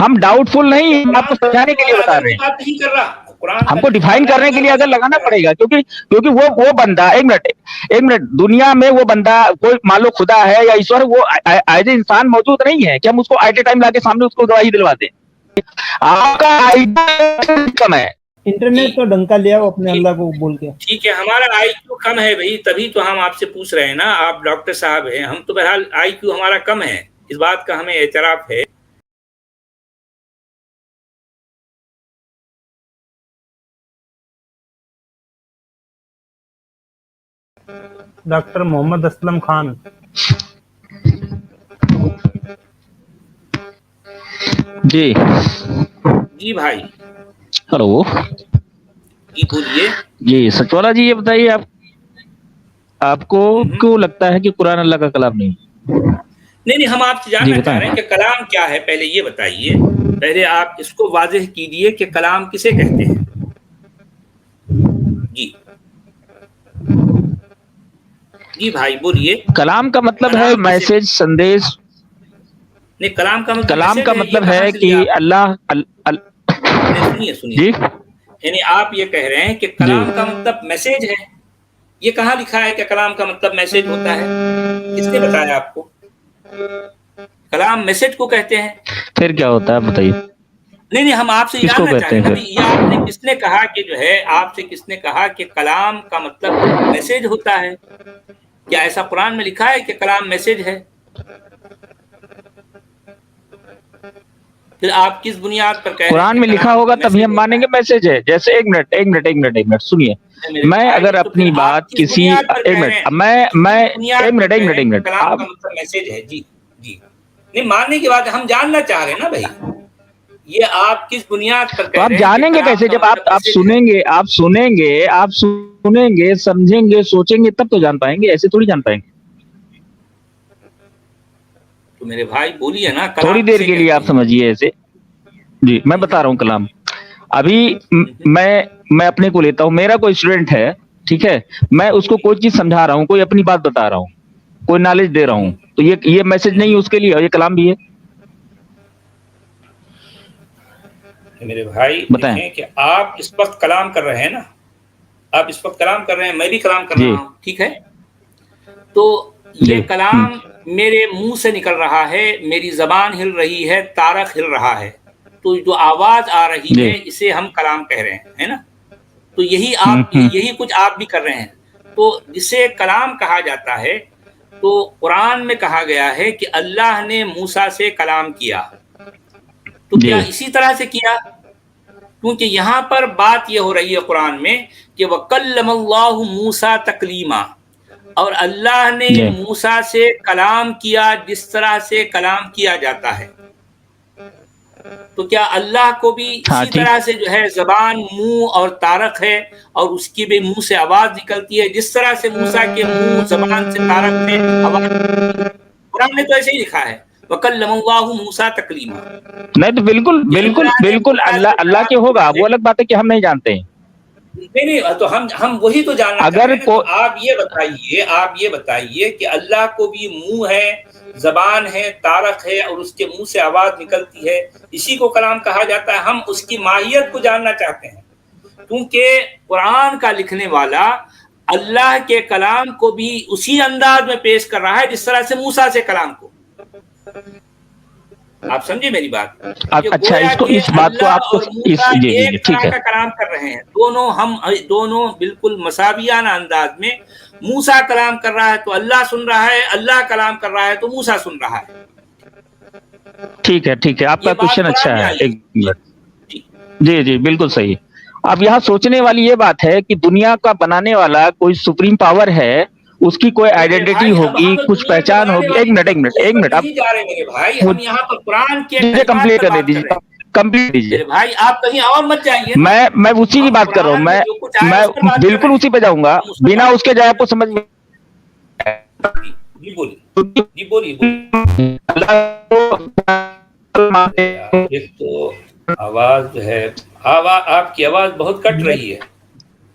ہم ڈاؤٹفل نہیں ہیں، آپ کو سمجھانے کے لیے بتا رہے ہیں، بات نہیں کر رہا، قرآن ہم کو ڈیفائن کرنے کے لیے اگر لگانا پڑے گا، کیونکہ وہ بندہ، ایک منٹ، دنیا میں وہ بندہ کوئی مان لو خدا ہے یا ایشور، وہ ایز اے انسان موجود نہیں ہے کہ ہم اس کو ایٹ اے ٹائم لا کے سامنے اس کو گواہی دلوا دیں. آپ کا کم ہے. انٹرنیٹ کا ڈنکا لیا وہ اپنے اللہ کو بول کے. ٹھیک ہے، ہمارا آئی کیو کم ہے بھائی، تبھی تو ہم آپ سے پوچھ رہے ہیں نا، آپ ڈاکٹر صاحب ہیں، ہم تو بہرحال آئی کیو ہمارا کم ہے، اس بات کا ہمیں اعتراف ہے. ڈاکٹر محمد اسلم خان. جی جی بھائی. ہلو. جی بولیے. جی سچولا جی، یہ بتائیے آپ کو کیوں لگتا ہے کہ قرآن اللہ کا کلام نہیں؟ نہیں، ہم آپ سے جی جاننا چاہ بتائیں. رہے ہیں کہ کلام کیا ہے، پہلے یہ بتائیے، پہلے آپ اس کو واضح کیجئے کہ کلام کسے کہتے ہیں. جی جی بھائی بولیے. کلام کا مطلب ہے کلام کسے، میسج، سندیش. نہیں کلام کا مطلب کلام کا میسج ہے، یہ مطلب کہاں ہے سے کہ لیا آپ نے؟ اللہ نہیں سنیے جی یعنی آپ یہ کہہ رہے ہیں کہ جی کلام کا مطلب میسج ہے، یہ کہاں لکھا ہے کہ کلام کا مطلب میسج ہوتا ہے؟ کس نے بتایا آپ کو؟ کلام میسج کو کہتے ہیں. پھر کیا ہوتا ہے بتائیے؟ نہیں، ہم آپ سے کس کو جاننا چاہ کہتے رہے ہیں ہیں نا، پھر؟ یہ آپ نے کس نے کہا کہ جو ہے، آپ سے کس نے کہا کہ کلام کا مطلب میسج ہوتا ہے؟ کیا ایسا قرآن میں لکھا ہے کہ کلام میسج ہے؟ پھر آپ کس بنیاد پر کہہ رہے ہیں قرآن کہ میں لکھا کلام ہوگا تبھی میسج ہم ہوتا مانیں گے ہے؟ میسج ہے. جیسے ایک منٹ سنیے. میرے میں بھائی، اگر تو پھر اپنی آپ بات کس کسی بنیاد پر ایک کہہ منٹ رہے ہیں، میں کس ایک بنیاد پر منٹ کہہ رہے ہیں کہ کلام آپ کا مطلب میسج ہے؟ جی جی نہیں، ماننے کی بات ہے، ہم جاننا چاہ رہے ہیں نا بھائی، یہ آپ کس بنیاد پر تو کہہ آپ رہے ہیں کہ جانیں گے کلام کیسے؟ کا جب مطلب آپ میسج ہے؟ سنیں گے سمجھیں گے سوچیں گے تب تو جان پائیں گے، ایسے تھوڑی جان پائیں گے. تو میرے بھائی بولیے نا، تھوڑی کلام دیر کسے کے لیے کہتے آپ ہیں؟ سمجھیے ایسے. جی میں بتا رہا ہوں کلام. ابھی میں اپنے کو لیتا ہوں، میرا کوئی اسٹوڈنٹ ہے، ٹھیک ہے، میں اس کو کوئی چیز سمجھا رہا ہوں، کوئی اپنی بات بتا رہا ہوں، کوئی نالج دے رہا ہوں، تو یہ میسج نہیں ہے اس کے لیے، اور یہ کلام بھی ہے. میرے بھائی بتائیں. دیکھیں کہ آپ اس وقت کلام کر رہے ہیں نا، آپ اس وقت کلام کر رہے ہیں، میں بھی کلام کر جی رہا ہوں، ٹھیک ہے. تو یہ جی کلام میرے منہ سے نکل رہا ہے، میری زبان ہل رہی ہے، تارک ہل رہا ہے، تو جو آواز آ رہی جی ہے اسے ہم کلام کہہ رہے ہیں، ہے نا. تو یہی کچھ آپ بھی کر رہے ہیں. تو جسے کلام کہا جاتا ہے، تو قرآن میں کہا گیا ہے کہ اللہ نے موسیٰ سے کلام کیا. تو کیا جی اسی طرح سے کیا؟ کیونکہ یہاں پر بات یہ ہو رہی ہے قرآن میں کہ وَكَلَّمَ اللَّهُ مُوسَىٰ تَكْلِيمًا، اور اللہ نے جی موسیٰ سے کلام کیا جس طرح سے کلام کیا جاتا ہے. تو کیا اللہ کو بھی ہاں اسی ٹھیک. طرح سے جو ہے زبان، منہ اور تارک ہے، اور اس کی بھی منہ سے آواز نکلتی ہے، جس طرح سے موسیٰ کے منہ، زبان سے، تارک سے آواز نکلتی ہے؟ قرآن نے تو ایسے ہی لکھا ہے، وَكَلَّمَ اللَّهُ مُوسَىٰ تَكْلِيمًا، نہیں تو بالکل کہ بالکل اللہ نے بالکل موسیٰ سے اللہ کلام کے ہوگا، کیا ہے. وہ الگ بات ہے کہ ہم نہیں جانتے ہیں. نہیں، تو ہم وہی تو جاننا چاہ اگر رہے ہیں نا. تو آپ یہ بتائیے کہ اللہ کو بھی منہ ہے، زبان ہے، تارک ہے، اور اس کے منہ سے آواز نکلتی ہے، اسی کو کلام کہا جاتا ہے. ہم اس کی ماہیت کو جاننا چاہتے ہیں، کیونکہ قرآن کا لکھنے والا اللہ کے کلام کو بھی اسی انداز میں پیش کر رہا ہے جس طرح سے موسیٰ سے کلام کو. آپ سمجھے میری بات؟ کہ اچھا، گویا کہ اس بات کو اللہ آپ کو اور موسیٰ جی جی جی ایک طرح ٹھیک ہے. کا کلام کر رہے ہیں، دونوں بالکل مساویانہ انداز میں. موسیٰ کلام کر رہا ہے تو اللہ سن رہا ہے، اللہ کلام کر رہا ہے تو موسیٰ سن رہا ہے. ٹھیک ہے، آپ یہ کا بات کوشچن قرآن اچھا میں ہے. آئی ہے. ایک منٹ. جی جی جی بالکل صحیح. اب یہاں سوچنے والی یہ بات ہے کہ دنیا کا بنانے والا کوئی سپریم پاور ہے، اس کی کوئی میرے آئیڈینٹی بھائی، اب ہوگی، ہم کچھ دنیا کے پہچان بنانے ہوگی. والی اس ایک پر منٹ آپ نہیں جا رہے میرے بھائی، ہم یہاں پر قرآن کے مجھے کلمات کمپلیٹ پر کرنے بات کر دیجیے. رہے ہیں. کمپلیٹ دیجیے. میرے بھائی آپ کہیں اور مت جائیے نا، میں اسی کی ہم بات کر رہا ہوں. قرآن میں جو کچھ آیا میں اس پر بات کر بالکل رہے ہیں، اسی پہ جاؤں گا، ہم اس پر بنا بات اس کر کے رہے جائے ہیں. آپ کو سمجھ میں جی بولیے. جی بولیے. یار ایک تو آواز جو ہے، آپ کی آواز بہت کٹ رہی ہے.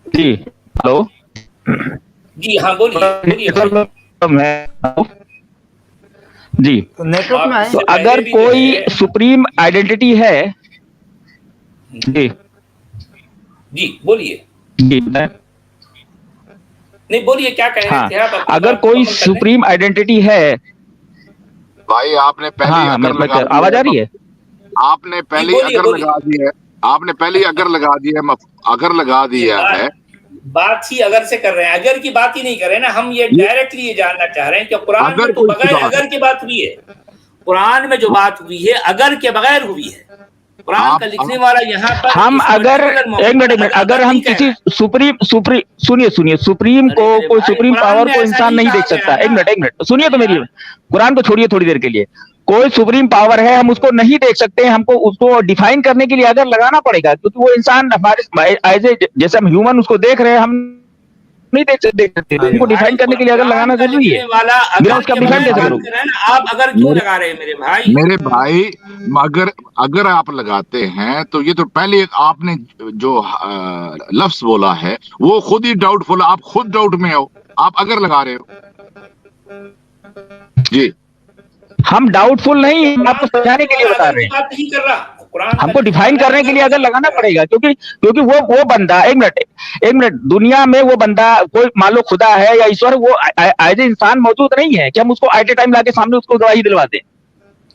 جی ہلو. جی ہاں بولیے بھائی. जी, तो नेटवर्क में आए। तो अगर कोई सुप्रीम आइडेंटिटी है, जी जी बोलिए, जी नहीं बोलिए क्या कह रहे हाँ, थे आप, अपनी अगर बात कोई मुकम्मल कर लें। सुप्रीम आइडेंटिटी है, भाई आपने पहले हाँ हाँ, अगर मैं लगा दी आवाज आ रही है, है? आपने पहले बोलिए, अगर बोलिए। लगा दी है, आपने पहले अगर लगा दी है, अगर लगा ये दिया है। बात ही अगर से कर रहे हैं, अगर की बात ही नहीं कर रहे ना हम, ये डायरेक्टली ये जानना चाह रहे हैं कि कुरान अगर में तो कोई बगैर खुदा अगर की बात हुई है, कुरान में जो बात हुई है अगर के बगैर हुई है। कुरान का लिखने वाला यहाँ पर हम इस अगर पर्टिकुलर मौके एक मिनट पर अगर हम नहीं कह किसी रहा है। सुप्रीम सुनिए सुप्रीम अरे को मेरे कोई भाई, सुप्रीम कुरान पावर में को ऐसा इंसान नहीं कहा देख गया सकता। है एक ना। मिनट सुनिए तो अरे मेरी यार, कुरान को छोड़िए थोड़ी देर के लिए। कोई सुप्रीम पावर है, हम उसको नहीं देख सकते, हमको उसको डिफाइन करने के लिए अगर लगाना पड़ेगा, क्योंकि वो इंसान हमारे एज ए जैसे हम ह्यूमन उसको देख रहे हैं, हम नहीं देख सकते। अरे उनको भाई, डिफाइन करने के लिए अगर कुरान लगाना का जरूरी है, लिखने वाला बिना अगर उसके आप के डिफाइन बगैर कैसे बात करोगे? कर रहे हैं ना, आप अगर क्यों लगा रहे हैं मेरे भाई? मेरे भाई अगर अगर आप लगाते हैं तो ये तो पहले आपने जो लफ्ज बोला है वो खुद ही डाउटफुल, आप खुद डाउट में हो, आप अगर लगा रहे हो। जी हम डाउटफुल नहीं, आपको कुरान का समझाने लिखने के लिए वाला बता अगर रहे की हैं। बात नहीं कर रहा, कुरान का हमको लिखने डिफाइन वाला करने के लिए अगर लगाना कर रहा। पड़ेगा, क्योंकि वो बंदा, एक मिनट दुनिया में वो बंदा कोई मान लो खुदा है या ईश्वर, वो एज ए इंसान मौजूद नहीं है कि हम उसको एट ए टाइम लाके सामने उसको गवाही दिलवाते हैं।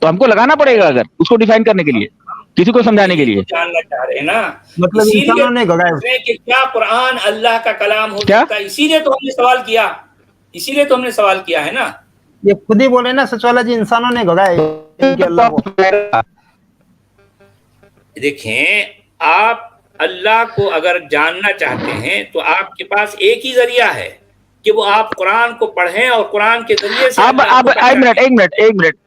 तो हमको लगाना पड़ेगा अगर उसको डिफाइन करने के लिए, किसी को समझाने के लिए। जानना चाह रहे हैं ना, मतलब इसीलिए इंसानों ने गवाया। पूछ रहे हैं कि क्या कुरान अल्लाह का कलाम हो क्या? सकता है। इसीलिए तो हमने सवाल किया, इसीलिए तो हमने सवाल किया है ना। ये खुद ही बोले ना सचवाला जी, इंसानों ने गवाया इनके अल्लाह को। देखें, आप अल्लाह को अगर जानना चाहते हैं तो आपके पास एक ही जरिया है कि वो आप कुरान को पढ़ें और कुरान के जरिए से अब अल्लाह को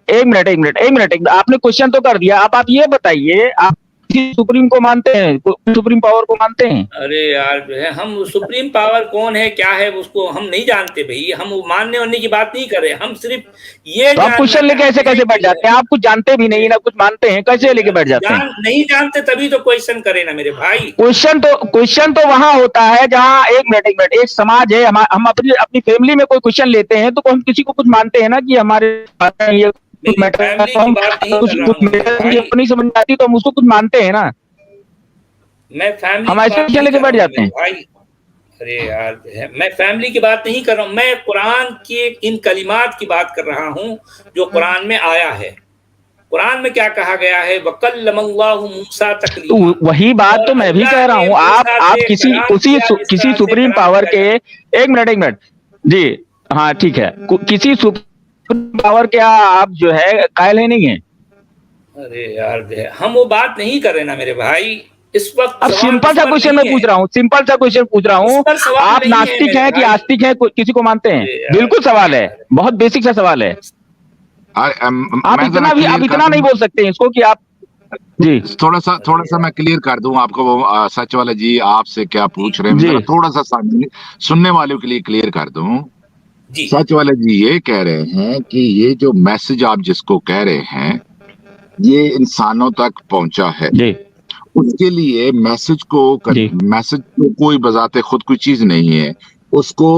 एक मिनट आपने क्वेश्चन तो कर दिया। आप ये बताइए, आप किसी सुप्रीम को मानते हैं, सुप्रीम पावर को मानते हैं? अरे यार जो है, हम सुप्रीम पावर कौन है क्या है उसको हम नहीं जानते भाई, हम वो मानने वानने की बात नहीं कर रहे, हम सिर्फ ये तो आप क्वेश्चन लेके ऐसे कैसे बैठ जाते हैं? आप कुछ जानते भी नहीं ना कुछ मानते हैं, कैसे लेके बैठ जाते हैं? नहीं जानते तभी तो क्वेश्चन करे ना मेरे भाई। क्वेश्चन तो वहां होता है जहां एक मिनट एक समाज है, हम अपनी फैमिली में कोई क्वेश्चन लेते हैं तो हम किसी को कुछ मानते हैं ना कि हमारे ये फैमिली की बात नहीं कर रहा हूं, नहीं समझ आती तो हम उसको कुछ मानते हैं ना। मैं फैमिली हम ऐसे क्वेश्चन लेके बैठ जाते हैं भाई। अरे यार मैं फैमिली की बात नहीं कर रहा हूँ, मैं कुरान के इन कलिमात की बात कर रहा हूँ जो कुरान में आया है। कुरान में क्या कहा गया है, वकल्लमल्लाहु मूसा तकलीमा। तो वही बात तो मैं भी कह रहा हूँ। आप किसी सुप्रीम पावर के, एक मिनट जी हाँ ठीक है, किसी सुप्रीम पावर के आप जो है कायल है नहीं है? अरे यार हम वो बात नहीं कर रहे ना मेरे भाई इस वक्त। अब सिंपल सा क्वेश्चन मैं पूछ रहा हूँ, आप नास्तिक हैं कि आस्तिक हैं, किसी को मानते हैं? बिल्कुल सवाल है, बहुत बेसिक सा सवाल है। आप इतना नहीं बोल सकते इसको कि आप जी थोड़ा सा मैं क्लियर कर दूं आपको। वो सच वाला जी आपसे क्या पूछ रहे हैं, थोड़ा सा सुनने वालों के लिए क्लियर कर दूं। सच वाले जी ये कह रहे हैं कि ये जो मैसेज आप जिसको कह रहे हैं ये इंसानों तक पहुंचा है जी। उसके लिए मैसेज को कोई बजाते खुद कोई चीज नहीं है, उसको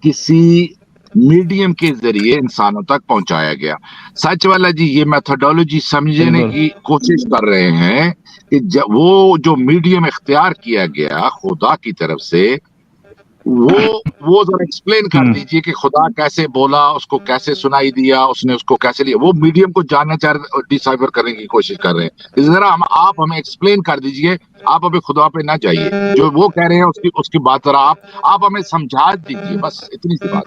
किसी मीडियम के जरिए इंसानों तक पहुंचाया गया। सच वाला जी ये मेथोडोलॉजी समझने की कोशिश कर रहे हैं कि वो जो मीडियम इख्तियार किया गया खुदा की तरफ से, वो जरा एक्सप्लेन कर दीजिए कि खुदा कैसे बोला, उसको कैसे सुनाई दिया, उसने उसको कैसे लिया। वो मीडियम को जानना चाह रहे, डिसाइफर करने की कोशिश कर रहे हैं। जरा आप हमें एक्सप्लेन कर दीजिए, आप अभी खुदा पे ना जाइए, जो वो कह रहे हैं उसकी बात जरा आप हमें समझा दीजिए, बस इतनी सी बात।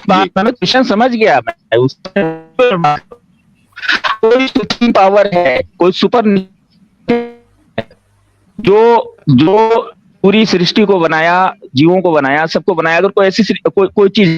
मैं क्वेश्चन समझ गया। कोई सुप्रीम पावर है, कोई सुपर जो पूरी सृष्टि को बनाया, जीवों को बनाया, सबको बनाया, अगर कोई ऐसी कोई चीज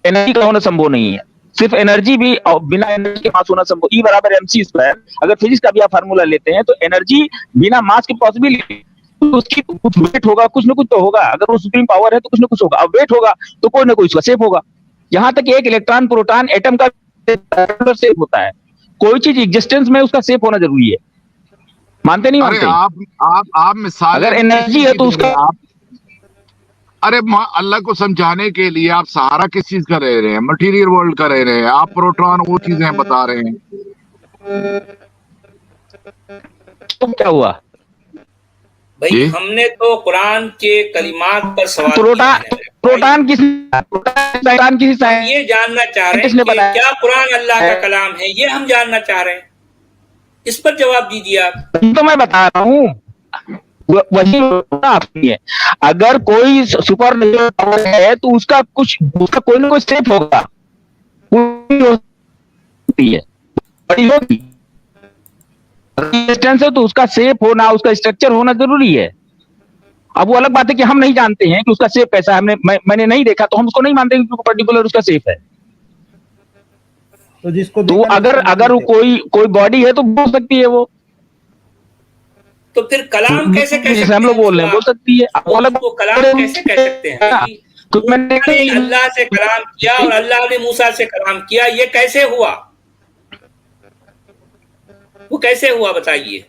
एनर्जी का होना संभव नहीं है। सिर्फ एनर्जी भी बिना एनर्जी के पास होना संभव, E=mc²। अगर फिजिक्स का भी आप फार्मूला लेते हैं तो एनर्जी बिना मास की पॉसिबिलिटी, उसकी कुछ वेट होगा, कुछ ना कुछ तो होगा। अगर वो सुप्रीम पावर है तो कुछ ना कुछ होगा। अब वेट होगा तो कोई ना कोई उसका सेफ होगा। यहां तक कि एक इलेक्ट्रॉन प्रोटॉन एटम का सेफ होता है। कोई चीज एग्जिस्टेंस में उसका सेफ होना जरूरी है। मानते नहीं अरे मानते? आप मिसाल अगर एनर्जी है तो उसका आप, अरे अल्लाह को समझाने के लिए आप सहारा किस चीज का रह रहे हैं? मटेरियल वर्ल्ड का रह रहे हैं आप, प्रोटॉन वो चीजें बता रहे हैं। तो क्या हुआ भाई? हमने तो कुरान के कलिमात पर सवाल प्रोटॉन किसी ये जानना चाह रहे हैं कि क्या कुरान अल्लाह का कलाम है, ये हम जानना चाह रहे हैं, इस पर जवाब दीजिए आप। तो मैं बता रहा हूँ वही आपकी है। अगर कोई सुपर नेचुरल पावर है तो उसका कोई ना कोई स्टेप होगा, है बड़ी होगी है तो उसका शेप होना, उसका स्ट्रक्चर होना जरूरी है। अब वो अलग बात है कि हम नहीं जानते हैं कि उसका शेप कैसा है, मैंने नहीं देखा तो हम उसको नहीं मानते कि पर्टिकुलर उसका शेप है। तो जिसको तो अगर कोई बॉडी है तो बोल सकती है वो। तो फिर कलाम कैसे कह सकते हैं? हम लोग बोल रहे हैं, बोल सकती है। वो कलाम कैसे कह सकते हैं? तो मैंने अल्लाह से कलाम किया और अल्लाह ने मूसा से कलाम किया, ये कैसे हुआ? वो कैसे हुआ बताइए,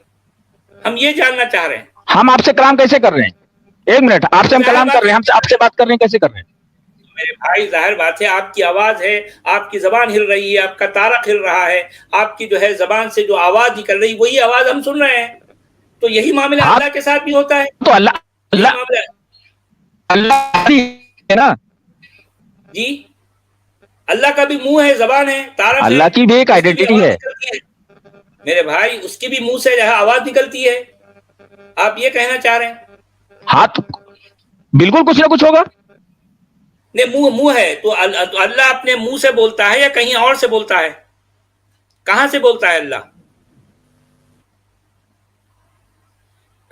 हम ये जानना चाह रहे हैं। हम आपसे कलाम कैसे कर रहे हैं? एक मिनट, आपसे हम कलाम कर रहे हैं, हम आपसे बात कर रहे हैं, कैसे कर रहे हैं? मेरे भाई जाहिर बात है, आपकी आवाज है, आपकी जबान हिल रही है, आपका तारक हिल रहा है, आपकी जो है जबान से जो आवाज निकल रही वही आवाज हम सुन रहे हैं। तो यही मामला अल्लाह के साथ भी होता है। तो अल्लाह है ना जी, अल्लाह का भी मुंह है, जबान है, तारक है, अल्लाह की भी एक आइडेंटिटी है मेरे भाई, उसकी भी मुंह से आवाज निकलती है। आप ये कहना चाह रहे हैं? हाँ, तो बिल्कुल कुछ ना कुछ होगा। नहीं, मुंह है तो अल्लाह अपने मुंह से बोलता है या कहीं और से बोलता है? कहां से बोलता है अल्लाह?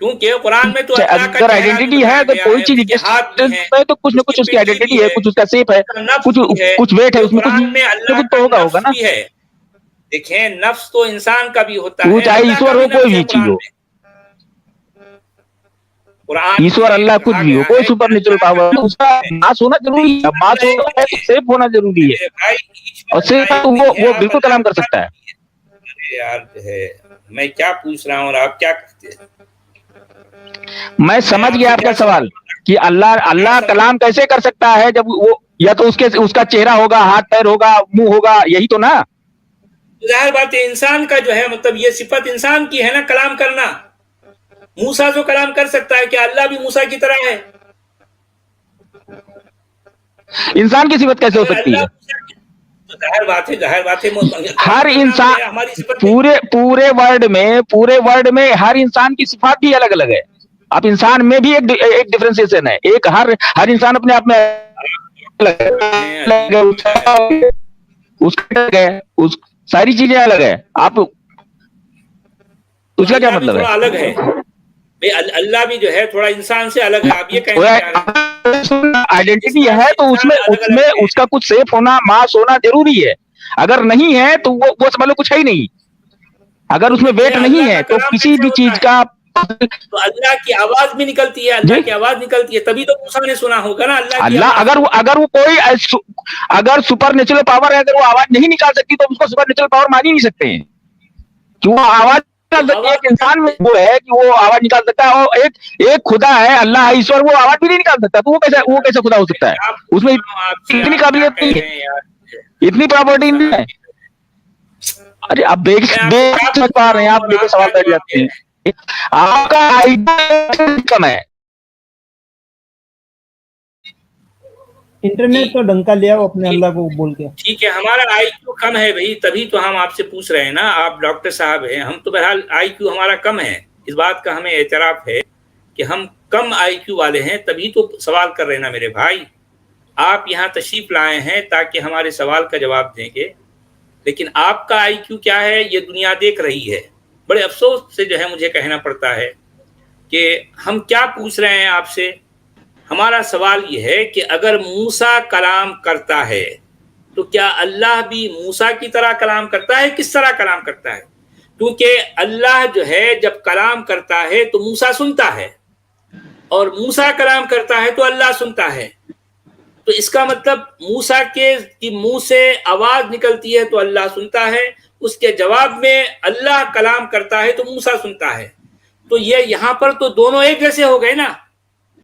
क्योंकि कुरान में तो अगर आइडेंटिटी है तो कोई चीज है तो कुछ ना कुछ उसकी आइडेंटिटी है, कुछ उसका शेप है, कुछ वेट है उसमें, कुछ तो होगा ना। देखें, नफ्स तो इंसान का भी होता है, चाहे ईश्वर हो कोई भी चीज हो, ईश्वर अल्लाह कुछ भी हो, कोई सुपर नेचुरल पावर, उसका मास होना जरूरी है, मास होना शेप होना जरूरी है, और शेप तो वो बिल्कुल कलाम कर सकता है। अरे यार, मैं क्या पूछ रहा हूँ और आप क्या कहते हैं? मैं समझ गया आपका सवाल कि अल्लाह कलाम कैसे कर सकता है, जब वो या तो उसका चेहरा होगा, हाथ पैर होगा, मुंह होगा, यही तो ना। जाहिर बात है, इंसान का जो है मतलब ये सिफत इंसान की है ना, कलाम करना। मूसा जो कलाम कर सकता है, क्या अल्लाह भी मूसा की तरह है? इंसान की सिफत कैसे हो सकती है? जाहिर बात है हर इंसान पूरे वर्ल्ड में हर इंसान की सिफात भी अलग अलग है। अब इंसान में भी एक डिफरेंशिएशन है, एक हर इंसान अपने आप में अलग है, उस सारी चीजें अलग है। आप उसका क्या मतलब है? अलग है अल्लाह भी जो है थोड़ा इंसान से अलग है। आप ये कहना आइडेंटिटी है तो उसमें उसका कुछ शेप होना, मास होना जरूरी है। अगर नहीं है तो वो समझ लो कुछ है ही नहीं। अगर उसमें वेट नहीं है तो किसी भी चीज का, तो अल्लाह की आवाज भी निकलती है, अल्लाह की आवाज निकलती है, तभी तो मूसा ने सुना होगा ना अल्लाह। अगर वो कोई अगर सुपर नेचुरल पावर है, अगर वो आवाज नहीं निकाल सकती तो उसको सुपर नेचुरल पावर मान ही नहीं सकते हैं। क्यों आवाज एक इंसान में वो है कि वो आवाज निकाल सकता है, और एक खुदा है, अल्लाह ईश्वर, वो आवाज भी नहीं निकाल सकता, तो वो कैसे खुदा हो सकता है? उसमें इतनी काबिलियत नहीं है, इतनी प्रॉपर्टी नहीं है। अरे आप समझ पा रहे हैं, आप लेके सवाल बैठ जाते हैं, आपका आइडिया कम है। इंटरनेट तो डंका लिया वो अपने अल्लाह को बोल के। ठीक है, हमारा आईक्यू कम है भाई, तभी तो हम आपसे पूछ रहे हैं ना। आप डॉक्टर साहब हैं, हम तो बहरहाल आईक्यू हमारा कम है, इस बात का हमें एतराफ है कि हम कम आईक्यू वाले हैं, तभी तो सवाल कर रहे हैं ना मेरे भाई। आप यहाँ तशरीफ लाए हैं ताकि हमारे सवाल का जवाब देंगे, लेकिन आपका आईक्यू क्या है ये दुनिया देख रही है। बड़े अफसोस से जो है मुझे कहना पड़ता है कि हम क्या पूछ रहे हैं आपसे। हमारा सवाल ये है कि अगर मूसा कलाम करता है तो क्या अल्लाह भी मूसा की तरह कलाम करता है? किस तरह कलाम करता है? क्योंकि अल्लाह जो है जब कलाम करता है तो मूसा सुनता है, और मूसा कलाम करता है तो अल्लाह सुनता है। तो इसका मतलब मूसा के मुंह से आवाज निकलती है तो अल्लाह सुनता है, उसके जवाब में अल्लाह कलाम करता है तो मूसा सुनता है। تو یہ یہاں پر تو دونوں ایک جیسے ہو گئے نا.